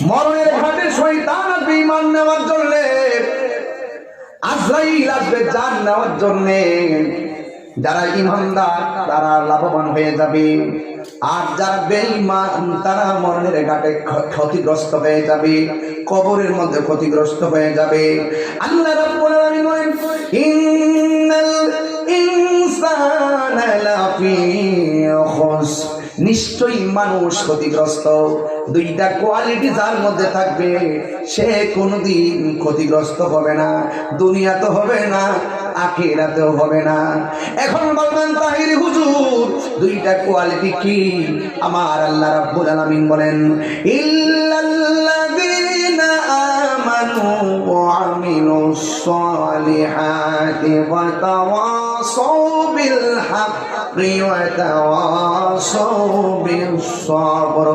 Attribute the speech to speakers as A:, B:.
A: মরণের ঘাটে শয়তান আসবে ঈমান নেওয়ার জন্য, আজরাইল আসবে জান নেওয়ার জন্য। যারা ঈমানদার তারা লাভবান হয়ে যাবে, আর যারা বেঈমান তারা মরণের ঘাটে ক্ষতিগ্রস্ত হয়ে যাবে, কবরের মধ্যে ক্ষতিগ্রস্ত হয়ে যাবে। আল্লাহ রাব্বুল আলামিন বলেন, ইন্নাল ইনসানা লাফি খুসর, নিশ্চয়ই মানুষ ক্ষতিগ্রস্ত। দুইটা কোয়ালিটি যার মধ্যে থাকবে সে কোনোদিন ক্ষতিগ্রস্ত হবে না, দুনিয়াতে হবে না, আখিরাতেও হবে না। এখন বলবেন তাহির হুজুর দুইটা কোয়ালিটি কি? আমার আল্লাহ রাব্বুল আলামিন বলেন, ইল্লাল্লাযীনা আমানু ওয়া আমিলুস সালিহাতি ওয়া তাওয়াসাউ বিল হাক্কি ওয়া তাওয়াসাউ বিস সাবর।